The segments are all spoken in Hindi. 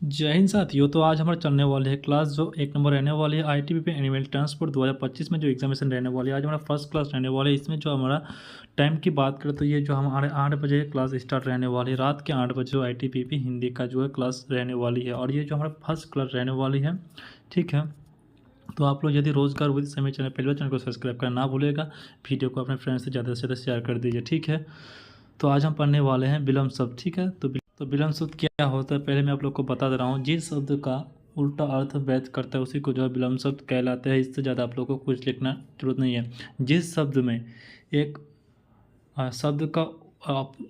जय हिंद साथियों। तो आज हमारे चलने वाले है क्लास जो एक नंबर रहने वाली है आईटीबीपी एनिमल ट्रांसपोर्ट 2025 में जो एग्जामिनेशन रहने वाली है। आज हमारा फर्स्ट क्लास रहने वाली है। इसमें जो हमारा टाइम की बात करें तो ये जो हमारे 8 बजे क्लास स्टार्ट रहने वाली है। रात के 8 बजे जो आईटीबीपी हिंदी का जो है क्लास रहने वाली है और ये जो हमारा फर्स्ट क्लास रहने वाली है। ठीक है, तो आप लोग यदि रोजगार विद समय चैनल पहले चैनल को सब्सक्राइब करना ना भूलेगा। वीडियो को अपने फ्रेंड से ज़्यादा शेयर कर दीजिए। ठीक है, तो आज हम पढ़ने वाले हैं विलंब शब्द। ठीक है, तो विलंब शब्द क्या होता है पहले मैं आप लोग को बता दे रहा हूँ। जिस शब्द का उल्टा अर्थ व्यक्त करता है उसी को जो है विलंब शब्द कहलाते हैं। इससे ज़्यादा आप लोग को कुछ लिखना जरूरत नहीं है। जिस शब्द में एक शब्द का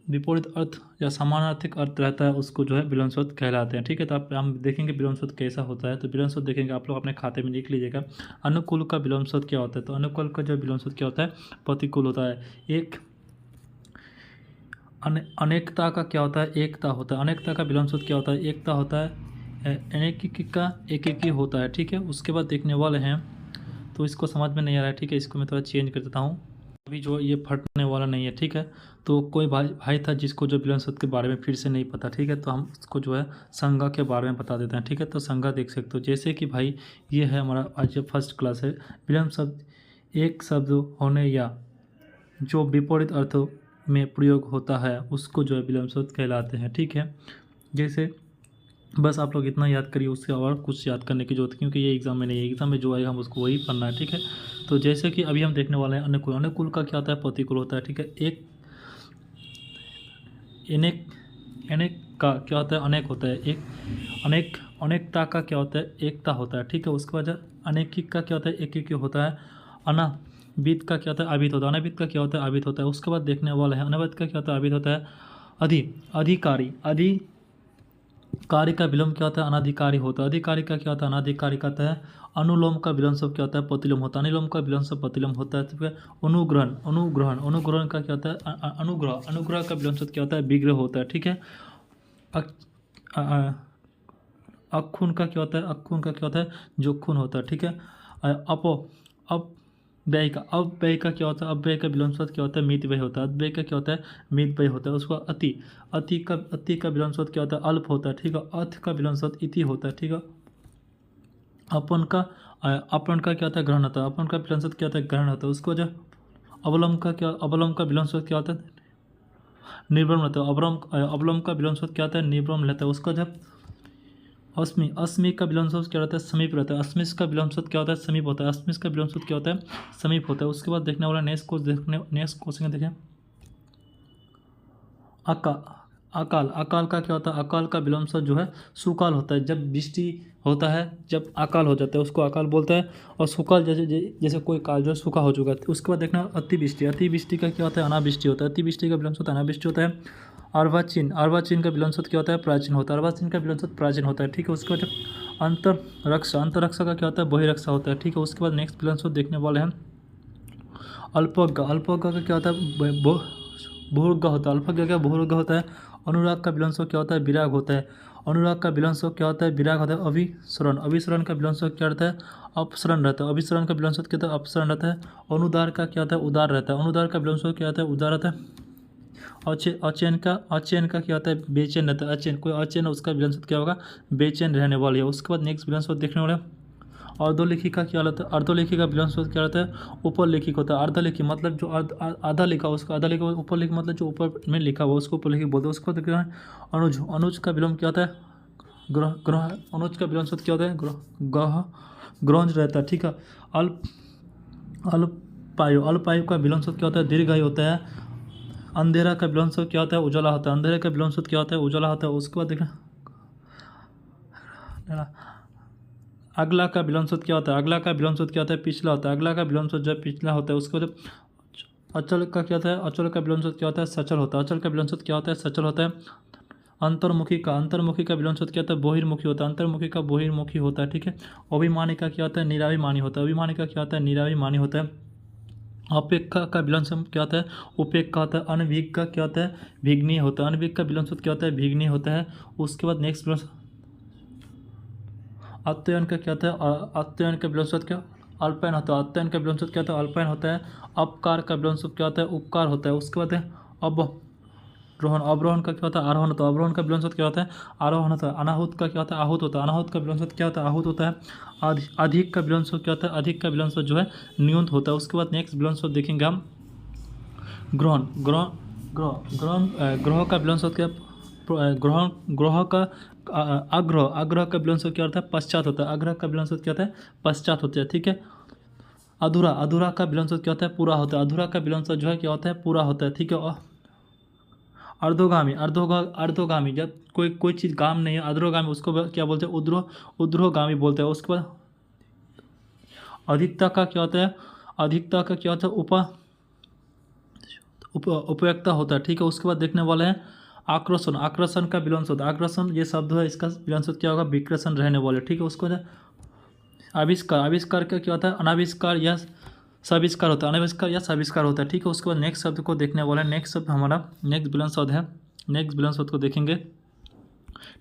विपरीत अर्थ या समानार्थिक अर्थ रहता है उसको जो है विलंब शब्द कहलाते हैं। ठीक है, तो आप हम देखेंगे विलंब शब्द कैसा होता है। तो विलंब शब्द देखेंगे, आप लोग अपने खाते में लिख लीजिएगा। अनुकूल का विलंब शब्द क्या होता है? तो अनुकूल का जो विलंब शब्द क्या होता है? प्रतिकूल होता है। एक अनेकता का क्या होता है? एकता होता है। अनेकता का विलंब शब्द क्या होता है? एकता होता है। अनेकिकी का एकेकी होता है। ठीक है, उसके बाद देखने वाले हैं। तो इसको समझ में नहीं आ रहा है। ठीक है, इसको मैं थोड़ा चेंज कर देता हूँ। अभी जो ये फटने वाला नहीं है। ठीक है, तो कोई भाई था जिसको जो विलंब शब्द के बारे में फिर से नहीं पता। ठीक है, तो हम उसको जो है संज्ञा के बारे में बता देते हैं। ठीक है, तो संज्ञा देख सकते हो जैसे कि भाई ये है हमारा आज फर्स्ट क्लास है। विलंब शब्द एक शब्द होने या जो विपरीत अर्थों में प्रयोग होता है उसको जो है विलंब शब्द कहलाते हैं। ठीक है, जैसे बस आप लोग इतना याद करिए, उससे और कुछ याद करने की जरूरत है क्योंकि ये एग्जाम में नहीं है। एग्जाम में जो आएगा हम उसको वही पढ़ना है। ठीक है, तो जैसे कि अभी हम देखने वाले हैं अनुकूल। अनुकूल का क्या होता है? प्रतिकूल होता है। ठीक है, एक अनेक अनेक का क्या होता है? अनेक होता है। एक अनेक अनेकता का क्या होता है? एकता होता है। ठीक है, उसके बाद अनेकिक का क्या होता है? एक होता है। अनावित का क्या होता है? अभित होता है। अनावित का क्या होता है? अभित होता है। उसके बाद देखने वाला है अनावित का क्या होता है? अभित होता है। अधिकारी अधिकारी का विलोम क्या होता है? अनाधिकारी होता है। अधिकारी का क्या होता है? अनाधिकारी का होता है। अनुलोम का विलोम शब्द क्या होता है? प्रतिलोम होता है। अनुलोम का विलोम शब्द प्रतिलोम होता है। ठीक है, अनुग्रहण अनुग्रहण अनुग्रहण का क्या होता है? अनुग्रह अनुग्रह का विलोम शब्द क्या होता है? विग्रह होता है। ठीक है, अखून का क्या होता है? अखून का क्या होता है? जो खून होता है। ठीक है, अपो अब व्यय का क्या होता है? अब व्यय का विलोम शब्द क्या होता है? मित व्यय होता है। व्यय का क्या होता है? मित व्यय होता है। उसको अति का विलोम शब्द क्या होता है? अल्प होता है। ठीक है, अर्थ का विलोम शब्द इति होता है। ठीक है, अपन का क्या होता है? ग्रहण होता है। अपन का विलोम शब्द क्या होता है? ग्रहण होता है। उसको जो अवलंब का विलोम शब्द क्या होता है? निर्भ्रम रहता है। अवलंब का विलोम शब्द क्या होता है? निर्भ्रम रहता है। उसका जब अस्मि का विलोम शब्द क्या रहता है? समीप रहता है। अस्मिस का विलोम शब्द क्या होता है? समीप होता है। अस्मिस का विलोम शब्द क्या होता है? समीप होता है। उसके बाद देखने वाला नेक्स्ट क्वेश्चन देखें। अका अकाल अकाल का क्या होता है? अकाल का विलोम शब्द जो है सुकाल होता है। जब वृष्टि होता है, जब अकाल हो जाता है उसको अकाल बोलता है। और सुकाल जैसे कोई काल जो है सूखा हो चुका है। उसके बाद देखना अतिवृष्टि। अतिवृष्टि का क्या होता है? अनावृष्टि होता है। अतिवृष्टि का विलोम शब्द अनावृष्टि होता है। अर्वाचीन का विलोम शब्द क्या होता है? प्राचीन होता है। अर्वाचीन का विलोम शब्द प्राचीन होता है। ठीक है, उसके बाद अंतररक्षा का क्या होता है? बहिरक्षा होता है। ठीक है, उसके बाद नेक्स्ट विलोम शब्द देखने वाले हैं अल्पज्ञ का क्या होता है? बहुर्ग होता है। अल्पज्ञ क्या? बहुर्ग होता है। अनुराग का विलोम शब्द क्या होता है? विराग होता है। अनुराग का विलोम शब्द क्या होता है? विराग होता है। अभिसरण का विलोम शब्द क्या रहता है? अपसरण रहता है। अभिसरण का विलोम शब्द क्या होता है? अपसरण रहता है। अनुदार का क्या होता है? उदार रहता है। अनुदार का विलोम शब्द क्या होता है? उदार रहता है। अचैन का क्या होता है? बेचैन रहता है। अचैन कोई अचैन है उसका विलोम शब्द क्या होगा? बेचैन रहने वाली है। उसके बाद नेक्स्ट विलोम शब्द देखने वाले अर्धोलेखी का क्या होता है? अर्धोलेखी का विलोम शब्द क्या रहता है? ऊपर लेखी होता है। अर्धलेखी मतलब जो आधा लिखा उसका आधा लिखा, ऊपर लिखी मतलब जो ऊपर में लिखा हुआ उसको ऊपर लिखी बोलते हैं। उसको देखते हैं अनुज का विलोम क्या होता है? ग्रह ग्रह अनुज का विलोम शब्द क्या होता है? ग्रह ग्रंज रहता है। ठीक है, अल्प अल्पायु का विलोम शब्द क्या होता है? दीर्घायु होता है। अंधेरा का विलोम शब्द क्या होता है? उजाला होता है। अंधेरे का विलोम शब्द क्या होता है? उजाला होता है। उसके बाद देखना अगला का विलोम शब्द क्या होता है? अगला का विलोम शब्द क्या होता है? पिछला होता है। अगला का विलोम शब्द जब पिछला होता है उसको जब अचल का क्या होता है? अचल का विलोम शब्द क्या होता है? सचल होता है। अचल का विलोम शब्द क्या होता है? सचल होता है। अंतर्मुखी का विलोम शब्द क्या होता है? बहिर्मुखी होता है। अंतर्मुखी का बहिर्मुखी होता है। ठीक है, अभिमानी का क्या होता है? निराभिमानी होता है। अभिमानी का क्या होता है? निराभिमानी होता है। अपेक्षा का विलोम शब्द क्या होता है? उपेक्षा होता है। अनभिज्ञ का क्या होता है? भिग्नी होता है। अनभिज्ञ का विलोम शब्द क्या होता है? भिग्नी होता है। उसके बाद नेक्स्ट विलोम अत्ययन का क्या होता है? अत्ययन का विलोम शब्द क्या? अल्पयन होता है। अत्ययन का विलोम शब्द क्या होता है? अल्पयन होता है। अपकार का विलोम शब्द क्या होता है? उपकार होता है। उसके बाद है अब रोहन। अवरोहन का क्या होता है? आरोहण। तो अवरोहन का विलोम शब्द क्या होता है? आरोहण होता है। अनाहुत का क्या होता है? आहूत होता है। अनाहुत का विलोम शब्द क्या होता है? आहूत होता है। अधिक का विलोम शब्द क्या होता है? अधिक का विलोम शब्द जो है न्यूनत होता है। उसके बाद नेक्स्ट विलोम शब्द देखेंगे हम ग्रहण। ग्रहण ग्रह ग्रहण ग्रह का विलोम शब्द क्या? ग्रहण। ग्रह का आग्रह। आग्रह का विलोम शब्द क्या होता है? पश्चात होता है। आग्रह का विलोम शब्द क्या होता है? पश्चात होता है। ठीक है। अधूरा। अधूरा का विलोम शब्द क्या होता है? पूरा होता है। अधूरा का विलोम शब्द जो है क्या होता है? पूरा होता है। ठीक है। अर्धोगामी। अर्धोगामी जब कोई चीज़ गाम नहीं है, अधोगामी, उसको क्या बोलते हैं? उद्रोगामी बोलते हैं। उसके बाद अधिकता का क्या होता है? अधिकता का क्या होता है? उपयुक्ता होता है। ठीक है। उसके बाद देखने वाले हैं आकर्षण। आकर्षण का विलोम शब्द। आकर्षण ये शब्द है, इसका विलोम शब्द क्या होगा? विकर्षण रहने वाले। ठीक है। उसको आविष्कार। आविष्कार का क्या होता है? अनाविष्कार या सविष्कार होता है। अनाविष्कार या सविष्कार होता है। ठीक है। उसके बाद नेक्स्ट शब्द को देखने वाला है। नेक्स्ट शब्द हमारा नेक्स्ट विलोम शब्द है। नेक्स्ट विलोम शब्द को देखेंगे।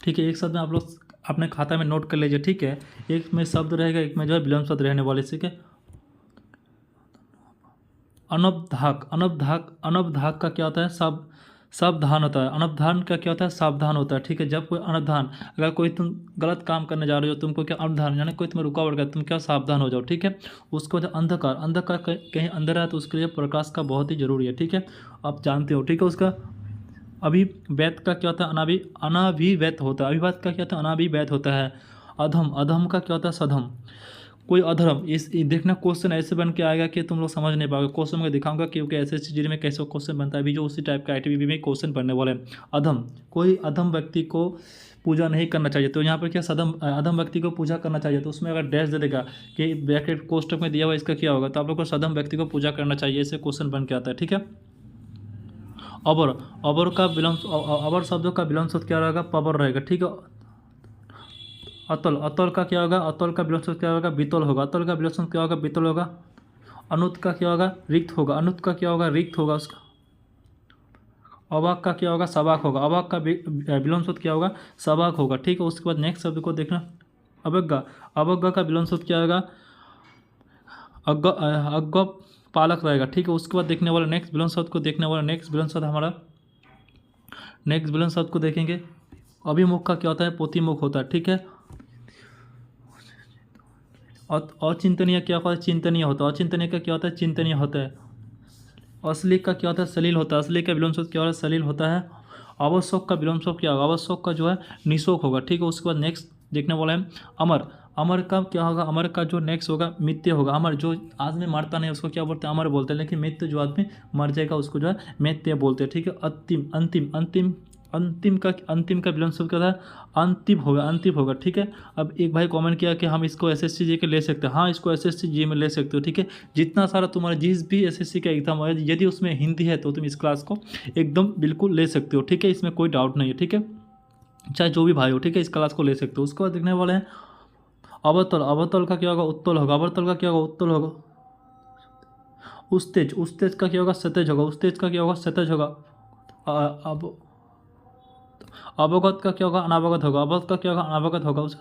ठीक है। एक शब्द में आप लोग अपने खाता में नोट कर लीजिए। ठीक है। एक में शब्द रहेगा, एक में जो है विलोम शब्द रहने वाले। ठीक है। अनवधाक। अनवधाक। अनवधाक का क्या होता है? सावधान होता है। अनवधान का क्या होता है? सावधान होता है। ठीक है। जब कोई अनवधान, अगर कोई तुम गलत काम करने जा रहे हो, तुमको क्या अनवधान, यानी कोई तुम्हें रुकावट कर, तुम क्या सावधान हो जाओ। ठीक है। उसको जो अंधकार। अंधकार कहीं अंदर है तो उसके लिए प्रकाश का बहुत ही जरूरी है। ठीक है। आप जानते हो। ठीक है। उसका अभिव्यक्त का क्या होता है? अनाभिव्यक्त होता है। अभिव्यक्त का क्या होता है? अनाभिव्यक्त होता है। अधम। अधम का क्या होता है? सधम। कोई अधर्म। इस देखना क्वेश्चन ऐसे बन के आएगा कि तुम लोग समझ नहीं पाओगे। क्वेश्चन में दिखाऊंगा क्योंकि ऐसे चीज़ में कैसे क्वेश्चन बनता है। अभी जो उसी टाइप का आईटीबीपी में क्वेश्चन बनने वाले हैं। अधम। कोई अधम व्यक्ति को पूजा नहीं करना चाहिए। तो यहाँ पर क्या सदम अधम व्यक्ति को पूजा करना चाहिए, तो उसमें अगर डैश दे देगा कि ब्रैकेट कोष्टक में दिया हुआ, इसका क्या होगा? तो आप लोग को सदम व्यक्ति को पूजा करना चाहिए। ऐसे क्वेश्चन बन के आता है। ठीक है। अबर। अबर का विलोम, अबर शब्दों का विलोम शब्द क्या रहेगा? पबर रहेगा। ठीक है। अतल। अतल का क्या होगा? अतल का विलोम शब्द क्या होगा? बीतल होगा। अतल का विलोम शब्द क्या होगा? बीतल होगा। अनुत का क्या होगा? रिक्त होगा। अनुत का क्या होगा? रिक्त होगा। उसका अवाक का क्या होगा? सवाक होगा। अवाक का विलोम शब्द क्या होगा? सवाक होगा। ठीक है। उसके बाद नेक्स्ट शब्द को देखना अवज्ञा। अवज्ञा का विलोम शब्द क्या होगा? अज्ञ पालक रहेगा। ठीक है। उसके बाद देखने वाला नेक्स्ट विलोम शब्द को देखने वाला नेक्स्ट विलोम शब्द हमारा नेक्स्ट विलोम शब्द को देखेंगे। अभिमुख का क्या होता है? पोतिमुख होता है। ठीक है। अचिंतनीय क्या होता है? चिंतनीय होता है। अचिंतनीय का क्या होता है? चिंतनीय होता है। असली का क्या होता है? सलील होता है। असली का विलोम शब्द क्या होता है? सलील होता है। आवश्यक का विलोम शब्द क्या होगा? आवश्यक का जो है निशोक होगा। ठीक है। उसके बाद नेक्स्ट देखने वाला है अमर। अमर का क्या होगा? अमर का जो नेक्स्ट होगा मित्य होगा। अमर जो आदमी मरता नहीं उसको क्या बोलते हैं? अमर बोलते हैं। लेकिन मित्य जो आदमी मर जाएगा उसको जो है मित्य बोलते हैं। ठीक है। अंतिम। अंतिम। अंतिम। अंतिम का विलोम शब्द क्या होता है? अंतिम होगा। अंतिम होगा। ठीक है। अब एक भाई कमेंट किया कि हम इसको एसएससी जी के ले सकते हैं। हाँ, इसको एसएससी जी में ले सकते हो। ठीक है। जितना सारा तुम्हारा जिस भी एसएससी का एग्जाम है, यदि उसमें हिंदी है तो तुम इस क्लास को एकदम बिल्कुल ले सकते हो। ठीक है। इसमें कोई डाउट नहीं है। ठीक है। चाहे जो भी भाई हो, ठीक है, इस क्लास को ले सकते हो। उसको देखने वाले हैं अवतल। अवतल का क्या होगा? उत्तल होगा। अवतल का क्या होगा? उत्तल होगा। उस्तेज। उस्तेज का क्या होगा? सतेज होगा। उस्तेज का क्या होगा? सतेज होगा। अब अवगत का क्या होगा? अनावगत होगा। अवगत का क्या होगा? अनावगत होगा। उस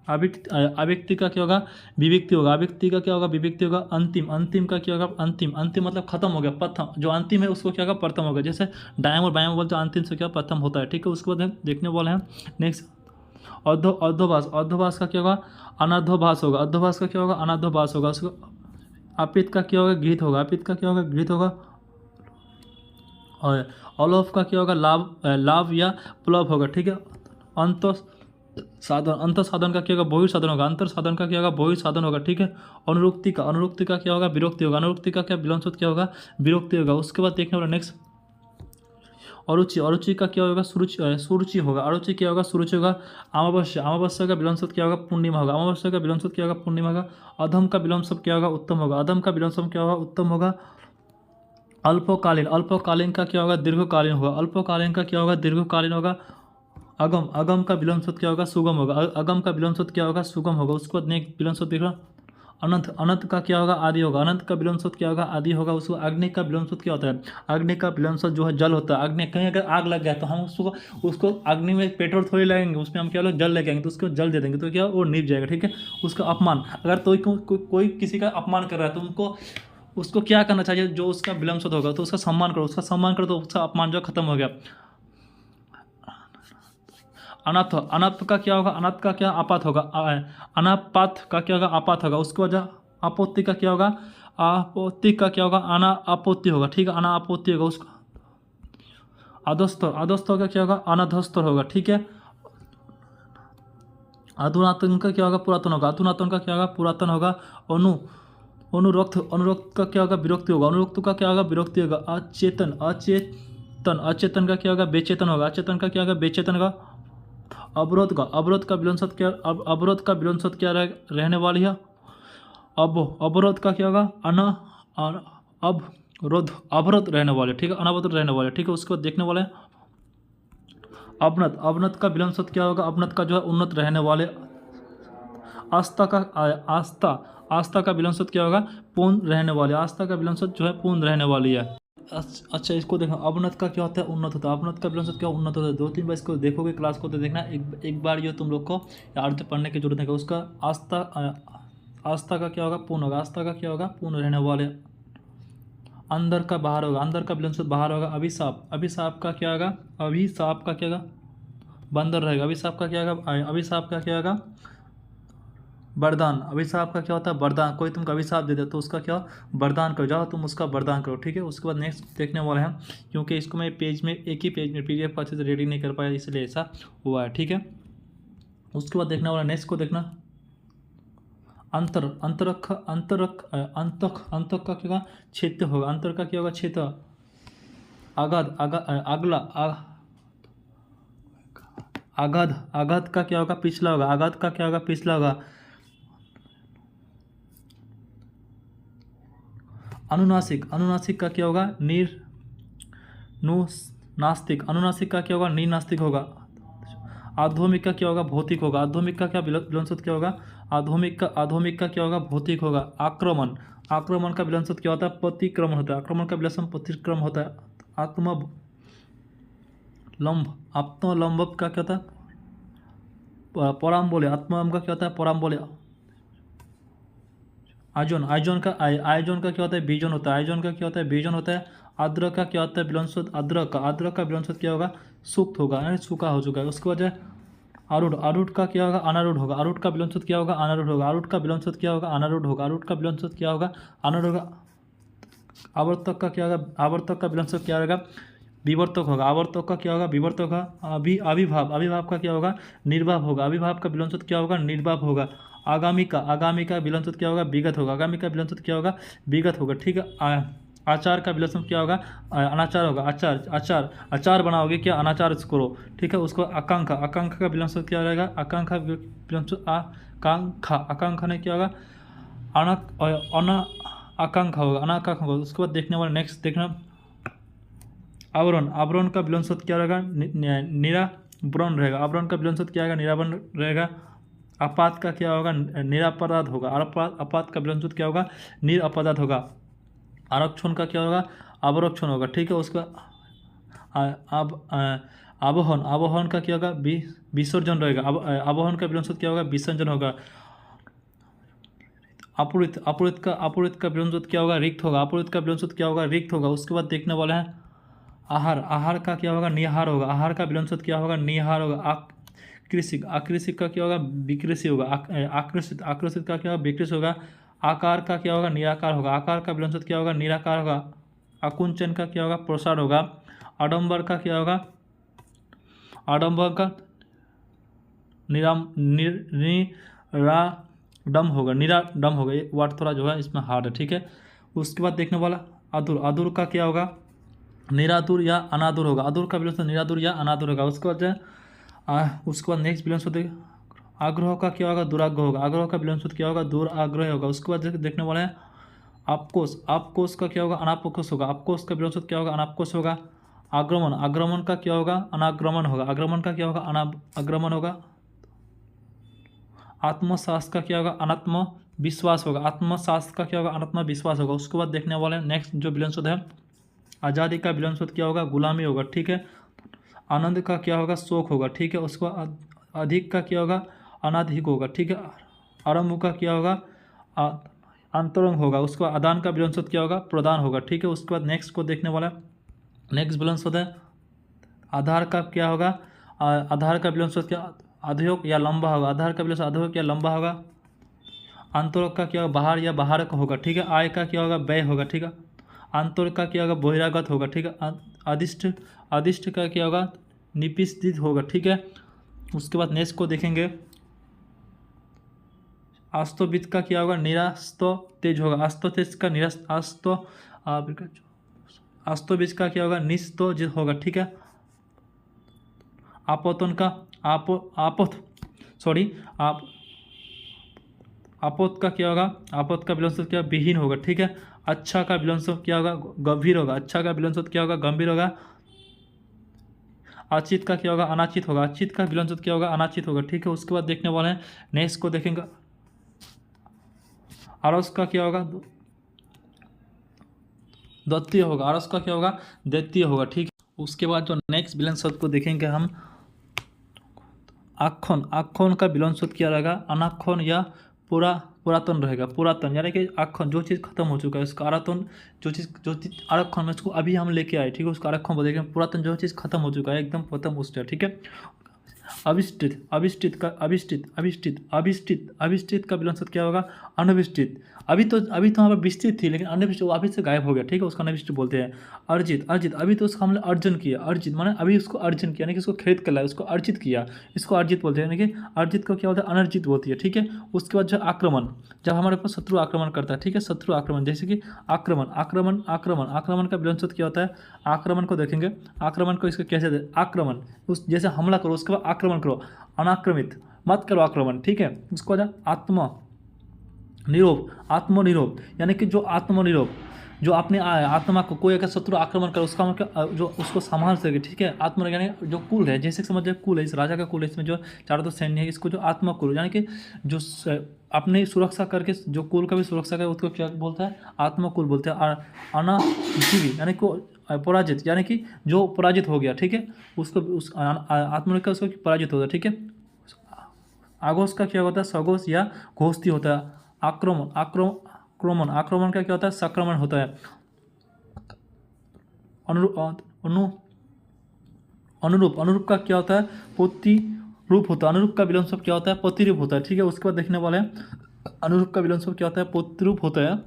अव्यक्ति का क्या होगा? विविक्ति होगा। अव्यक्ति का क्या होगा? विविक्ति होगा। अंतिम। अंतिम का क्या होगा? अंतिम। अंतिम मतलब खत्म हो गया। प्रथम जो अंतिम है उसको क्या होगा? प्रथम होगा। जैसे दायां और बायां बोलते अंतिम से क्या प्रथम होता है। ठीक है। उसके बाद हम देखने वाले हैं नेक्स्ट अर्धोभास। अर्धोभास का क्या होगा? अनर्धोभास होगा। अर्धोभास का क्या होगा? अनर्धोभास होगा। उसको अपित का क्या होगा? गृहीत होगा। अपित का क्या होगा? गृहीत होगा। और अलोफ का क्या होगा? लाभ या प्लव होगा। ठीक है। अंत साधन। अंतर साधन का क्या होगा? बहु साधन होगा। अंतर साधन का क्या होगा? बहु साधन होगा। ठीक है। अनुरुक्ति का क्या होगा? विरोक्ति होगा। अनुरुक्ति का क्या विलोम शब्द क्या होगा? विरोक्ति होगा। उसके बाद देखने वाला नेक्स्ट अरुचि। अरुचि का क्या होगा? सुरुचि होगा। अरुचि क्या होगा? सुरुचि होगा। अमावस्या। अमावस्या का विलोम शब्द क्या होगा? पूर्णिमा होगा। अमावस्या का विलोम शब्द क्या होगा? पूर्णिमा होगा। अधम का विलोम शब्द क्या होगा? उत्तम होगा। अधम का विलोम शब्द क्या होगा? उत्तम होगा। अल्पकालीन। अल्पकालीन का क्या होगा? दीर्घकालीन होगा। अल्पकालीन का क्या होगा? दीर्घकालीन होगा। अगम। अगम का विलोम शब्द क्या होगा? सुगम होगा। अगम का विलोम शब्द क्या होगा? सुगम होगा। उसके बाद नेक्स्ट विलोम शब्द देखना अनंत। अनंत का क्या होगा? आदि होगा। अनंत का विलोम शब्द क्या होगा? आदि होगा। उसको अग्नि का विलोम शब्द क्या होता है? अग्नि का विलोम शब्द जो है जल होता है। अग्नि कहीं अगर आग लग गया तो हम उसको अग्नि में पेट्रोल थोड़ी लगाएंगे, उसमें हम क्या लोग जल लगाएंगे, तो उसको जल दे देंगे तो क्या वो निभ जाएगा। ठीक है। उसका अपमान। अगर कोई किसी का अपमान कर रहा है तो उनको उसको क्या करना चाहिए, जो उसका विलंब शब्द होगा तो उसका सम्मान करो, उसका सम्मान करो तो उसका अपमान जो खत्म हो गया। अनाथ, अनाथ का क्या होगा, अनाथ का क्या आपात होगा, अनापात का क्या होगा, आपात होगा। उसके वजह आपोत्ति का क्या होगा, आपोत्ति का क्या होगा, अना आपोत्ति होगा, ठीक है, अना आपोत्ति होगा। उसका अधस्तर, अधस्तर का क्या होगा, अनाधस्तर होगा, ठीक है। अधुनातन का क्या होगा, पुरातन होगा, अधुनातन का क्या होगा, पुरातन होगा। अनु, अनुरक्त, अनुरक्त का क्या होगा, विरक्ति होगा, अनुरक्त का क्या होगा, विरक्ति होगा। अचेतन, अचेतन, अचेतन का क्या होगा, बेचेतन होगा, अचेतन का क्या होगा, बेचेतन होगा। अवरोध का, अवरोध का विलोम शब्द क्या, अवरोध का विलोम शब्द क्या रहने वाली है, अब अवरोध का क्या होगा, अवरोध, अवरोध रहने वाले, ठीक है, अनवरोध रहने वाले, ठीक है। उसके बाद देखने वाले अवनत, अवनत का विलोम शब्द क्या होगा, अवनत का जो है उन्नत रहने वाले। आस्था का, आस्था, आस्था का विलोम शब्द क्या होगा, पूर्ण रहने वाले, आस्था का विलोम शब्द जो है पूर्ण रहने वाली है। अच्छा इसको देखो, अवनत का क्या होता है, उन्नत होता है, अवनत का विलोम शब्द क्या, उन्नत होता है। 2-3 बार इसको देखोगे क्लास को तो देखना, एक बार ये तुम लोग को अर्थ पढ़ने की जरूरत है। उसका आस्था, आस्था का क्या होगा, पूर्ण होगा, आस्था का क्या होगा, पूर्ण रहने वाले। अंदर का बाहर होगा, अंदर का विलोम शब्द बाहर होगा। अभिशाप, अभिशाप का क्या होगा, अभिशाप का क्या होगा, बंदर रहेगा। अभिशाप का क्या होगा, अभिशाप का क्या होगा, वरदान। अभिशाप का क्या होता है, वरदान। कोई तुमको अभिशाप दे दे तो उसका क्या, वरदान करो, जाओ तुम उसका वरदान करो, ठीक है। उसके बाद नेक्स्ट देखने वाले हैं, क्योंकि इसको मैं पेज में, एक ही पेज में PDF अच्छे से रेडी नहीं कर पाया, इसलिए ऐसा हुआ है, ठीक है। उसके बाद देखने वाला नेक्स्ट को देखना, अंतर, अंतरख, अंतरख, अंतक, अंतक का क्या होगा, क्षेत्र होगा। अंतर का क्या होगा, क्षेत्र। आगाध, अगला, आगाध, आगाध का क्या होगा, पिछला होगा। आगाध का क्या होगा, पिछला होगा। अनुनासिक, अनुनासिक का क्या होगा, नास्तिक, अनुनासिक का क्या होगा, नास्तिक होगा। आधोमिक का क्या होगा, भौतिक होगा। आधोमिक का क्या विलोम शब्द क्या होगा, आधोमिक का क्या होगा, भौतिक होगा। आक्रमण, आक्रमण का विलोम शब्द क्या होता है, प्रतिक्रमण होता है। आक्रमण का विलोम प्रतिक्रमण होता है। आत्मलंब, आत्मलंब का क्या होता है, पराम्बोले। आत्मलंब का क्या होता है, पराम्बोले। आयोजन, आयोजन का, आयोजन का क्या होता है, बीजन होता है। आयोजन का क्या होता है, बीजन होता है। अद्रक का क्या होता है, विलोम शब्द, अद्रक का, अद्रक का विलोम शब्द क्या होगा, सुक्त होगा, यानी सूखा हो चुका है। उसके बाद आरूढ़, आरूढ़ का क्या होगा, अनारूढ़ होगा। आरूढ़ का विलोम शब्द क्या होगा, अनारूढ़ होगा। आरूढ़ का विलोम शब्द क्या होगा, अनारूढ़ होगा। आरूढ़ का विलोम शब्द क्या होगा, अनारूढ़ होगा। आवर्तक का क्या होगा, आवर्तक का विलोम शब्द क्या होगा, विवर्तक होगा। आवर्तक का क्या होगा, विवर्तक होगा। अभिभाव, अभिभाव का क्या होगा, निर्भाव होगा। अभिभाव का विलोम शब्द क्या होगा, निर्भाव होगा। आगामी का, आगामी का विलोम शब्द क्या होगा, विगत होगा। आगामी का विलोम शब्द क्या होगा, विगत होगा, ठीक है। आचार का विलोम शब्द क्या होगा, अनाचार होगा। आचार, आचार, आचार बनाओगे क्या, अनाचार करो, ठीक है। उसको आकांक्षा, आकांक्षा का विलोम शब्द क्या रहेगा, आकांक्षा विलोम शब्द आकांक्षा। आकांक्षा ने क्या होगा, अना आकांक्षा होगा, अनाकांक्षा होगा। उसके बाद देखने वाला नेक्स्ट देखना, आवरण, आवरण का विलोम शब्द क्या रहेगा, निरावरण रहेगा। आवरण का विलोम शब्द क्या रहेगा, निरावरण रहेगा। आपात का क्या होगा, निरापराध होगा। आपात का विलोम शब्द क्या होगा, निरपराध होगा। आरक्षण का क्या होगा, अवरक्षण होगा, ठीक है। उसका आरोहण, आरोहण का क्या होगा, विसर्जन रहेगा। आरोहण का विलोम शब्द क्या होगा, विसर्जन होगा। अपूरित, अपूरित का विलोम शब्द क्या होगा, रिक्त होगा। अपूरित का विलोम शब्द क्या होगा, रिक्त होगा। उसके बाद देखने वाले हैं आहार, आहार का क्या होगा, निहार होगा। आहार का विलोम शब्द क्या होगा, निहार होगा। आकृषिक, आकृषिक का क्या होगा, विकृषि होगा। आकृषित, आकृषित का क्या होगा, विकृष होगा। आकार का क्या होगा, निराकार होगा। आकार का विलोम शब्द क्या होगा, निराकार होगा। आकुंचन का क्या होगा, प्रसार होगा। आडंबर का क्या होगा, आडंबर का निराडम होगा, निराडम होगा। ये वर्ड थोड़ा जो है इसमें हार्ड है, ठीक है। उसके बाद देखने वाला अधूर, अधूर का क्या होगा, निरादुर या अनादुर होगा। अधूर का विलोम शब्द निरादुर या अनादुर होगा। उसके बाद नेक्स्ट विलोम शब्द आग्रह का क्या होगा, दुराग्रह होगा। आग्रह का विलोम शब्द क्या होगा, दुराग्रह होगा। उसके बाद देखने वाला है आपकोश, आपकोश का क्या होगा, अनापकोश होगा। आपकोश का विलोम शब्द क्या होगा, अनापकोश होगा। आक्रमण, आक्रमण का क्या होगा, अनाक्रमण होगा। आक्रमण का क्या होगा, अनाग्रमण होगा। आत्मशास्त्र का क्या होगा, अनात्म विश्वास होगा। आत्मशास्त्र का क्या होगा, अनात्म विश्वास होगा। उसके बाद देखने वाले नेक्स्ट जो विलोम शब्द है, आज़ादी का विलोम शब्द क्या होगा, गुलामी होगा, ठीक है। आनंद का क्या होगा, शोक होगा, ठीक है। उसको अधिक का क्या होगा, अनाधिक होगा, ठीक है। आरंभ का क्या होगा, अंतरंग होगा। उसके बाद आदान का विलोम शब्द क्या होगा? प्रदान होगा। ठीक है, उसके बाद नेक्स्ट को देखने वाला, नेक्स्ट विलोम शब्द है आधार का क्या होगा? आधार का विलोम शब्द क्या? अधोयोग या लंबा होगा। आधार का विलोम शब्द अधोयोग या लंबा होगा। अंतरंग का क्या होगा? बाहर या बाहरक होगा। ठीक है, आय का क्या होगा? व्यय होगा। ठीक है, अंतर का क्या होगा? बहिरागत होगा। ठीक है, अधिष्ठ, अधिष्ठ का क्या होगा? निपिस्थित होगा। ठीक है, उसके बाद नेक्स्ट को देखेंगे, आस्तोविद का क्या होगा? निरास्तो तेज होगा। आस्तो तेज का निरास्त, आस्तोविद का क्या होगा? निस्तो होगा। ठीक है, आपोतन का आपोत का क्या होगा? आपोत का विलोम शब्द क्या? विहीन होगा। ठीक है, अच्छा का विलोम शब्द क्या होगा? गंभीर होगा। अच्छा का विलोम शब्द क्या होगा? गंभीर होगा। अचित का क्या होगा? अनाचित होगा। अचित का विलोम शब्द क्या होगा? अनाचित होगा। ठीक है, उसके बाद देखने वाले हैं, नेक्स्ट को देखेंगे, आरस का क्या होगा? द्वितीय होगा। आरस का क्या होगा? द्वितीय होगा। ठीक है, उसके बाद जो नेक्स्ट विलोम शब्द को देखेंगे हम, आखन, आखन का विलोम शब्द क्या रहेगा? अनाखन या पुरातन रहेगा। पुरातन यानी कि आखन जो चीज़ खत्म हो चुका है उसका आरातन, जो चीज़ आरक्षण में उसको अभी हम लेके आए। ठीक है, उसका आरक्षण बोलेंगे। पुरातन जो चीज़ खत्म हो चुका है, एकदम खत्म उसका। ठीक है, अभिष्टित, अभिष्टित का अभिष्टित का विलोम शब्द क्या होगा? अनभिष्टित। अभी तो वहाँ पर विस्तृत थी, लेकिन अनभिष्टित वो अभी से गायब हो गया। ठीक है, उसका अनभिष्टित बोलते हैं। अर्जित, अर्जित अभी तो उसका हमने अर्जन किया। अर्जित माने अभी उसको अर्जन किया, यानी कि उसको खरीद कर लाया, उसको अर्जित किया, इसको अर्जित बोलते हैं। यानी कि अर्जित को क्या बोलते हैं? अनर्जित बोलती है। ठीक है, उसके बाद जो आक्रमण, जब हमारे पास शत्रु आक्रमण करता है। ठीक है, शत्रु आक्रमण, जैसे कि आक्रमण, आक्रमण का विलोम शब्द क्या होता है? आक्रमण को देखेंगे, आक्रमण को इसका कैसे आक्रमण, उस जैसे हमला करो उसके बाद आक्रमण करो, अनाक्रमित मत करो आक्रमण। ठीक है, उसको आत्मनिरोध यानी कि जो आत्मनिरोध, जो अपने आत्मा को, कोई अगर शत्रु आक्रमण करे उसका मतलब जो उसको संभाल सके। ठीक है, आत्मा यानी जो कुल है, जैसे समझिए कुल है, इस राजा का कुल है, इसमें जो चारों तो सैन्य है, इसको जो आत्मा कुल यानी कि जो अपनी सुरक्षा करके जो कुल का भी सुरक्षा करे उसको क्या बोलता है? आत्मा कुल बोलते हैं। अनाजीवी यानी कि पराजित, यानी कि जो पराजित हो गया। ठीक है, उसको उस आत्मा का उसको पराजित होता है। ठीक है, आघोष का क्या होता है? सघोष या घोषती होता है। आक्रमण का क्या होता है? संक्रमण होता है। अनुरूप का क्या होता है? प्रतिरूप होता है। अनुरूप का विलोम शब्द क्या होता है? प्रतिरूप होता है। ठीक है, उसके बाद देखने वाले हैं, अनुरूप का विलोम शब्द क्या होता है? प्रतिरूप होता है।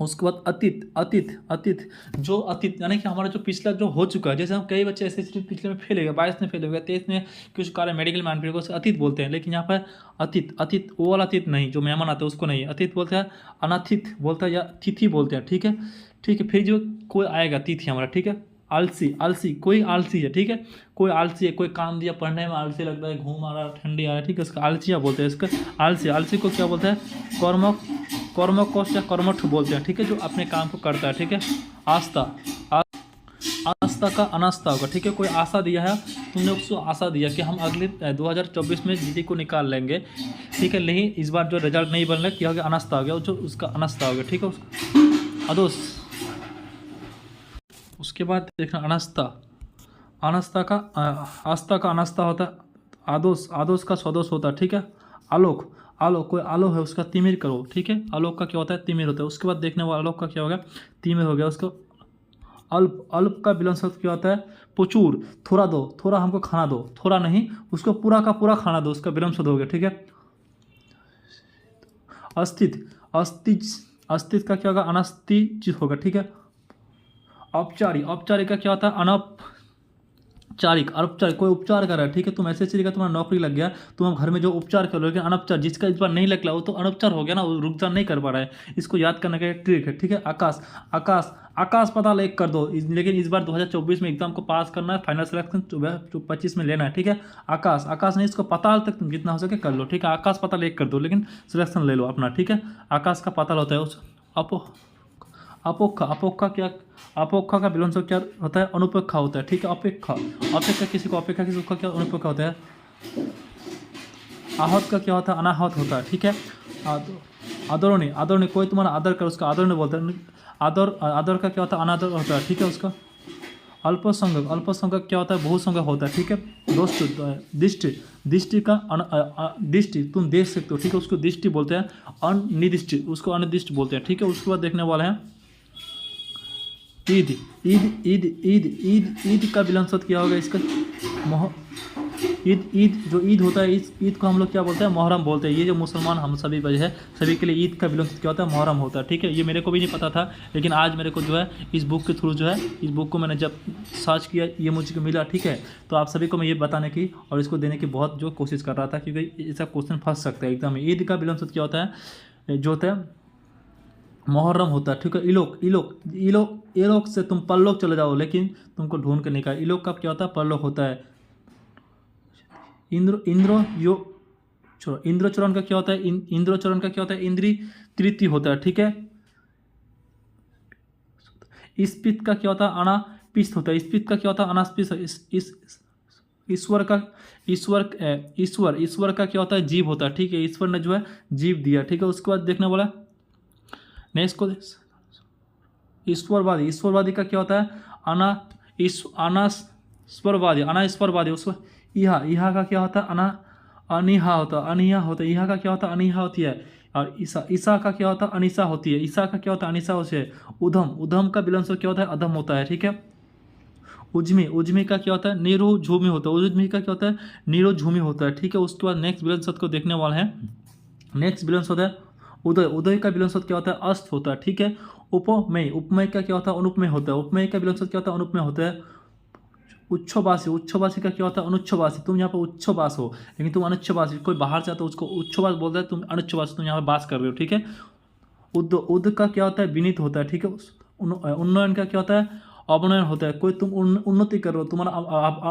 उसके बाद अतीत जो अतीत यानी कि हमारा जो पिछला जो हो चुका है, जैसे हम कई बच्चे ऐसे पिछले में फेल हो गए, 22 में फेल हो गया, 23 में कुछ कारण मेडिकल मैन को अतीत बोलते हैं, लेकिन यहाँ पर अतीत वो वाला अतीत नहीं जो मेहमान आते हैं उसको नहीं, अतीत बोलते हैं, अनाथित बोलता है या तिथि बोलते हैं। ठीक है, फिर जो कोई आएगा तिथि हमारा। ठीक है, आलसी कोई आलसी है। ठीक है, कोई आलसी है, कोई काम दिया पढ़ने में आलसी लगता है, घूम आ रहा है, ठंडी आ रहा है। ठीक है, उसका आलसिया बोलते हैं। इसका आलसी को क्या बोलते हैं? कर्मकोश या कर्मठ बोलते हैं। ठीक है, जो अपने काम को करता है। ठीक है, आस्था का अनास्था होगा। ठीक है, कोई आशा दिया है, तुमने उसको आशा दिया कि हम अगले 2024 में जीडी को निकाल लेंगे। ठीक है, लेकिन इस बार जो रिजल्ट नहीं बन रहा, क्या हो गया? अनास्था हो गया, जो उसका अनास्था हो गया। ठीक है, उसका अदोष। उसके बाद देखना आस्था का अनास्था होता है। आदोष का सदोष होता है। ठीक है, आलोक कोई आलोक है उसका तिमिर करो। ठीक है, आलोक का क्या होता है? तिमिर होता है। उसके बाद देखने वाला आलोक का क्या हो गया? तिमिर हो गया। उसको अल्प का विलोम शब्द क्या होता है? प्रचुर, थोड़ा दो, थोड़ा हमको खाना दो, थोड़ा नहीं उसको पूरा का पूरा खाना दो, उसका विलोम शब्द हो गया। ठीक है, अस्तित्व का क्या होगा? अनास्तिच होगा। ठीक है, औपचारिक का क्या होता है? अनौपचारिक कोई उपचार कर रहा है। ठीक है, तुम ऐसे चलेगा, तुम्हारा नौकरी लग गया, तुम घर में जो उपचार कर लो, लेकिन अनौपचार जिसका इस बार नहीं लग रहा वो तो अनौपचार हो गया ना, वो रुकचार नहीं कर पा रहा है। इसको याद करने का एक ट्रिक है। ठीक है, आकाश पाताल एक कर दो, लेकिन इस बार 2024 में एग्जाम को पास करना है, फाइनल सिलेक्शन 25 में लेना है। ठीक है, आकाश नहीं, इसको पाताल तक तुम जितना हो सके कर लो। ठीक है, आकाश पाताल एक कर दो, लेकिन सिलेक्शन ले लो अपना। ठीक है, आकाश का पाताल होता है उस अपोक्खा का विलोम शब्द क्या होता है? अनुपेक्षा होता है। ठीक है, अपेक्षा किसी को क्या अनुपेक्षा होता है? आहत का क्या होता है? अनाहत होता है। ठीक है, आदरणीय कोई तुम्हारा आदर कर, उसका आदरणीय बोलते हैं। आदर का क्या होता है? अनादर होता है। ठीक है, उसका अल्पसंख्यक क्या होता है, बहुसंख्यक होता है, ठीक है दोस्तों। दृष्टि, दृष्टि का दृष्टि तुम देख सकते हो, ठीक है, उसको दृष्टि बोलते हैं। अनिर्दिष्ट, उसको अनिर्दिष्ट बोलते हैं, ठीक है। उसके बाद देखने वाले हैं ईद। ईद का विलंब शब्द क्या होगा इसका, ईद जो ईद होता है, इस ईद को हम लोग क्या बोलते हैं, मुहर्रम बोलते हैं। ये जो मुसलमान हम सभी वजह है, सभी के लिए ईद का विलंब क्या होता है, मुहर्रम होता है, ठीक है। ये मेरे को भी नहीं पता था, लेकिन आज मेरे को जो है इस बुक के थ्रू जो है, इस बुक को मैंने जब सर्च किया, ये मुझे मिला, ठीक है। तो आप सभी को मैं ये बताने की और इसको देने की बहुत जो कोशिश कर रहा था, क्योंकि ऐसा क्वेश्चन फंस सकता है एकदम। ईद का विलंब शब्द क्या होता है, जो होता है मुहर्रम होता है, ठीक है। इलोक से तुम परलोक चले जाओ, लेकिन तुमको ढूंढ के निकाल। इलोक का क्या होता है, परलोक होता है। इंद्रोचरण का क्या होता है, इंद्रोचरण का क्या होता है, इंद्री तृतीय होता है, ठीक है। स्पित का क्या होता है, अनापिस्त होता है। स्पित का क्या होता है, अनापिस्त। ईश्वर का क्या होता है, जीव होता है, ठीक है। ईश्वर ने जो है जीव दिया, ठीक है। उसके बाद देखने वाला नेक्स्ट को ईश्वरवादी का क्या होता है, अनास्वरवादी। उसको इहा का क्या होता है, अनिहा होता है। इहा का क्या होता है, अनिहा होती है। और ईसा का क्या होता है, अनिसा होती है। ईसा का क्या होता है, अनिसा होती है। उधम का विलंब शब्द क्या होता है, अधम होता है, ठीक है। उज्मी का क्या होता है, निरोझूमी होता है। उज्मी का क्या होता है, निरोझूमी होता है, ठीक है। उसके बाद नेक्स्ट विलंब शब्द को देखने वाले हैं। नेक्स्ट विलंब शब्द है उदय का विलंब शब्द क्या होता है, अस्त होता है, ठीक है। उपमेय का क्या होता है, अनुपमेय होता है। उपमेय का विलंब शब्द क्या होता है, अनुपमेय होता है। उच्छ्वासी का क्या होता है, अनुच्छ्वासी। तुम यहाँ पर उच्छ्वास हो, लेकिन तुम अनुच्छ्वासी, कोई बाहर से आता है उसको उच्छ्वास बोलता है, तुम अनुच्छ्वासी, तुम यहाँ पर बास कर रहे हो, ठीक है। उद का क्या होता है, विनीत होता है, ठीक है। उन्नयन का क्या होता है, अवनयन होता है। कोई तुम उन्नति कर रहे हो, तुम्हारा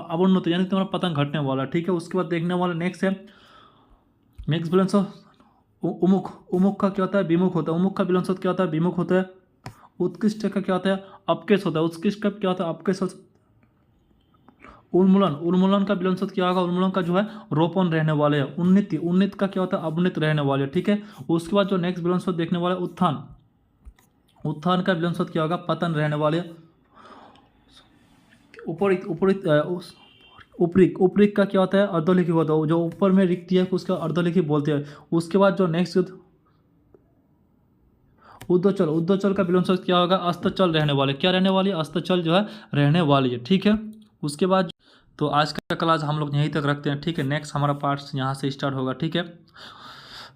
अवोन्नति यानी तुम्हारा पतन घटने वाला, ठीक है। उसके बाद देखने वाला नेक्स्ट है, नेक्स्ट विलंब शब्द उमुख का क्या होता है, विमुख होता है। उमुख का विलंब शब्द क्या होता है, विमुख होता है। उत्कृष्ट का क्या होता है, अपकेश होता है। उत्कृष्ट का क्या होता है, अपकेश। उन्मूलन का विलंब शब्द क्या होगा, उन्मूलन का जो है रोपण रहने वाले है। उन्नति का क्या होता है, अवनत रहने वाले, ठीक है। उसके बाद जो नेक्स्ट विलंब शब्द देखने वाले उत्थान का विलंब शब्द क्या होगा, पतन रहने वाले। उपरिक का क्या होता है, अर्धलिखित होता है। जो ऊपर में रिक्ति है उसका अर्धलिखित बोलते हैं। उसके बाद जो नेक्स्ट उद्दचल का विलंब शब्द क्या होगा, अस्तचल रहने वाले। क्या रहने वाली, अस्तचल जो है रहने वाली है, ठीक है। उसके बाद तो आज का क्लास हम लोग यहीं तक रखते हैं, ठीक है। नेक्स्ट हमारा पार्ट यहाँ से स्टार्ट होगा, ठीक है।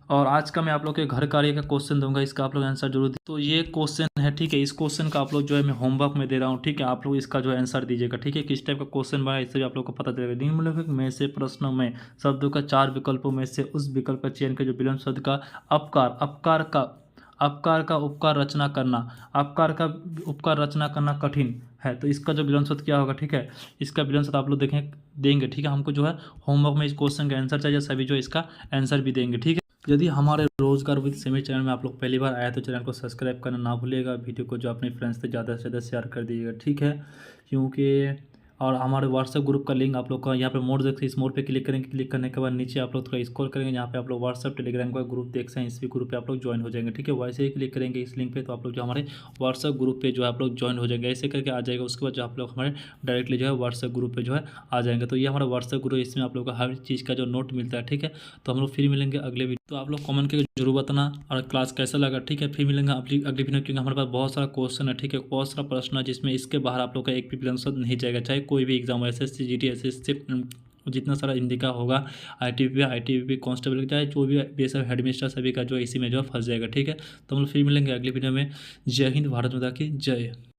और आज का मैं आप लोग के घर कार्य का क्वेश्चन दूंगा, इसका आप लोग आंसर जरूर दीजिए। तो ये क्वेश्चन है, ठीक है। इस क्वेश्चन का आप लोग जो है मैं होमवर्क में दे रहा हूँ, ठीक है। आप लोग इसका जो है आंसर दीजिएगा, ठीक है। किस टाइप का क्वेश्चन बना इससे भी आप लोग को पता चलेगा। निम्नलिखित में से प्रश्नों में शब्दों का 4 विकल्पों में से उस विकल्प का चयन कर जो विलंब शब्द का उपकार रचना करना कठिन है। तो इसका जो विलंब शब्द क्या होगा, ठीक है। इसका विलंब शब्द आप लोग देंगे, ठीक है। हमको जो है होमवर्क में इस क्वेश्चन का आंसर चाहिए, सभी जो इसका आंसर भी देंगे, ठीक है। यदि हमारे रोजगार विद सेमी चैनल में आप लोग पहली बार आए तो चैनल को सब्सक्राइब करना ना भूलिएगा। वीडियो को जो अपने फ्रेंड्स से ज़्यादा से ज़्यादा शेयर कर दीजिएगा, ठीक है। क्योंकि और हमारे व्हाट्सएप ग्रुप का लिंक आप लोग का यहाँ पे मोड देख सकते हैं। इस मोड पे क्लिक करेंगे, क्लिक करने के बाद नीचे आप लोग थोड़ा स्क्रॉल करेंगे, यहाँ पे आप लोग व्हाट्सएप टेलीग्राम का ग्रुप देख सकते हैं। इस भी ग्रुप पे आप लोग ज्वाइन हो जाएंगे, ठीक है। वैसे ही क्लिक करेंगे इस लिंक पे तो आप लोग जो हमारे व्हाट्सएप ग्रुप पे जो है आप लोग ज्वाइन हो जाएंगे, ऐसे करके आ जाएगा। उसके बाद जो आप लोग हमारे डायरेक्टली जो है व्हाट्सएप ग्रुप पे जो है आ जाएंगे। तो ये हमारा व्हाट्सएप ग्रुप है, इसमें आप लोग का हर चीज़ का जो नोट मिलता है, ठीक है। तो हम लोग फिर मिलेंगे अगले वीडियो। तो आप लोग कमेंट करके जरूर बताना और क्लास कैसा लगा, ठीक है। फिर मिलेंगे अगली वीडियो, क्योंकि हमारे पास बहुत सारा क्वेश्चन है, ठीक है। बहुत सारा प्रश्न है जिसमें इसके बाहर आप लोग का एक भी विलंब शब्द नहीं जाएगा, चाहे कोई भी एग्जाम, SSC GT SSC जितना सारा हिंदी का होगा, ITBP कांस्टेबल, चाहे जो भी बेसिक हेडमिस्टर सभी का जो इसी में जो फंस जाएगा, ठीक है। तो हम लोग फिर मिलेंगे अगली वीडियो में। जय हिंद, भारत माता की जय।